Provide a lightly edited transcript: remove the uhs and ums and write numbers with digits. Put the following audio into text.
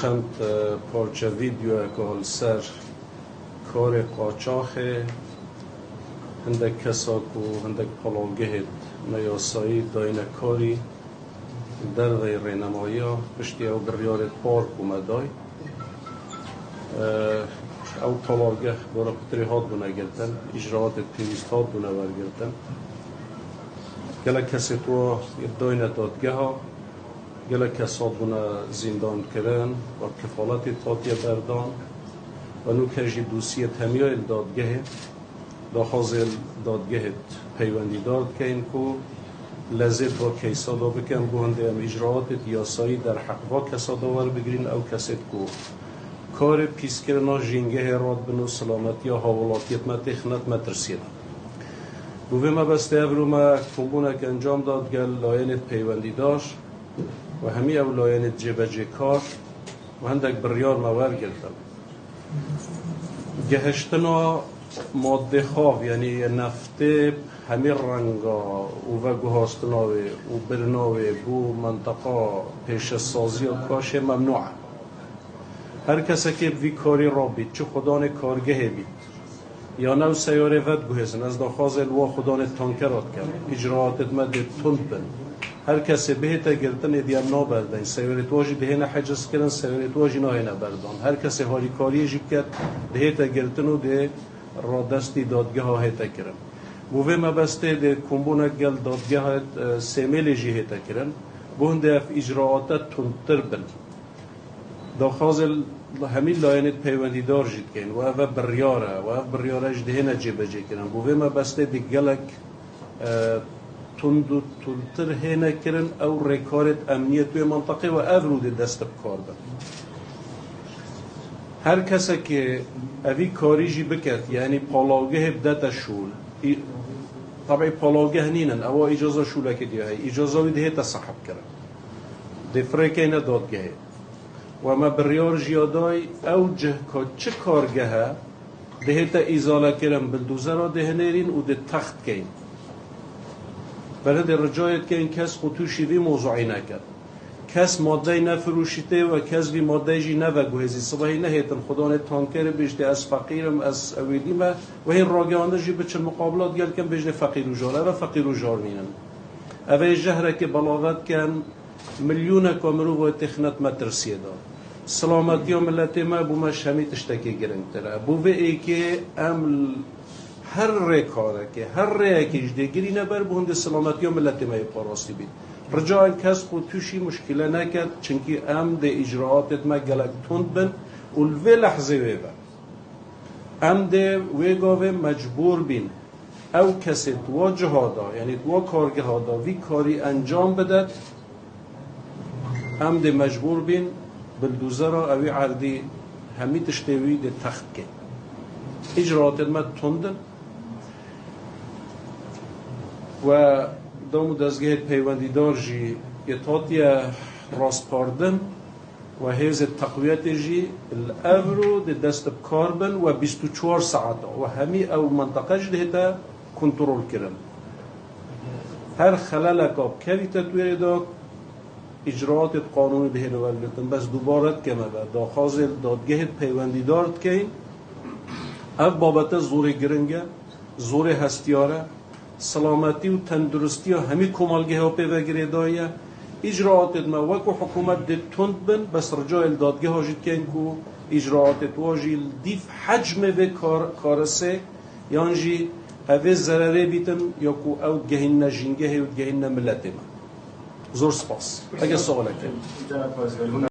چند پارچه ویدیو اکال سر کار قاچاخ هندک کساک و هندک پلاگهت نیاسایی داینه کاری در غیر رینمایی ها پشتی او بریارت پارک اومدای او پلاگه برای قطری هات بونه گلتن اجراعات پیویست هات بونه برگلتن گله کسی تو داینه دادگه ها گله کسات بونه زندان کرن و کفالت تاتیه بردان و نو کجی دوسیه همیه دادگه داخل دادگه پیوندی داد که این کو لذت با کیسادا بکن گونده ام اجراعات یاسایی در حق با کسادا ور بگیرین او کسید کو کار پیس کرنا جنگه راد بنو سلامتی یا حوالاتیت ما تخنت ما ترسینا بوی ما بسته ابرو ما کمبونه که انجام داد گل لاینت پیوندی داشت و همی او لاینت جبجه کار و هندک بریار موار گلتم گهشتنا ماده خواب یعنی نفته همه رنگا و گوهاستناوی و برناوی بو منطقه پیش سازی و کاش ممنوعه هر کسی که وی کاری را بید چه خدان کارگه بید یا نو سیاره ود گوهزن از داخاز الوا خدان تانکرات کرد اجراعاتت مده تند بن هر کسی بهتا گرتن دیم نابردن سیاره تواجی دهینه حجز کردن سیاره تواجی ناهینه بردان هر کسی حالی کاری جیب کرد دهیتا گرتن و ده را دستی دادگاه ها هیتا کرن بوه ما بسته ده کمبونه گل دادگاه ها سیمیل جی هیتا کرن بونده اف اجراعاتت تندتر بن داخل همین لاینت پیوندی دار جید کن و اوه بریاره و اوه بریاره جدهینه جی بجی کرن بوه ما بسته ده گلک تند و تندتر هینه کرن او ریکارت امنیت به منطقه و او ده دست بکار بن هر کسی که اوی کاریجی بکرد یعنی پالاگه بدت شول طبعی پالاگه نینن او اجازه شوله که دیگه اجازه ویده تا صحب کرد دفره که اینه دادگه و ما بریار جیادای او جه که چه کارگه ده تا ازاله کرن بلدوزه را ده نیرین و ده تخت کن برای ده رجایت که این کس خودتوشی وی موضوعی نکرد کس ماده نفروشیده و کس بی ماده جی نوگوهزی صبحی نهیتن خدا نه تانکر بیشتر از فقیرم از اویدیم و این راگانده جی بچه مقابلات گل کن بیشتر فقیر و جاره و فقیر و جار مینن اوه جهره که بلاغت کن میلیون کامرو و تخنت مترسیه دار سلامتی و ملتی ما بو ما شمی تشتکی گرنگ تره بو ای که ام هر ریکاره که هر ریکیش دیگری نبر بو هنده سلامتی و ملتی ما پاراستی بید رجاء کس خود توشی مشکله نکرد چنکی ام ده اجراعاتت ما گلک تند بن و الوی لحظه وی بن ام ده ویگاوه مجبور بین او کسی دوا جهادا یعنی دوا کارگه هادا وی کاری انجام بدد ام ده مجبور بین بلدوزه را اوی عردی همی تشتوی ده تخت که اجراعاتت ما تندن و دامو دزگه پیوندی دار جی اتحادی راست پاردن و حیز تقویت جی الافرو ده دست بکار بن و 24 ساعت و همی او منطقه جده تا کنترول کرن هر خلال اکاب کلی تطویر دا اجراعات قانونی ده نوالگتن بس دوبارت کمه با داخل دادگه پیوندی دارد که اف بابت زور گرنگه زور هستیاره سلامتی و تندرستی و همی کمالگه ها پیوگیره دایه اجراعات ما وکو حکومت ده تند بن بس رجاء دادگه ها جید که اینکو اجراعات واجی دیف حجم و کارسه یعنی اوه ضرره بیتن یا کو او گهین نجینگه و گهین ملت ما زور سپاس اگه سوال کنید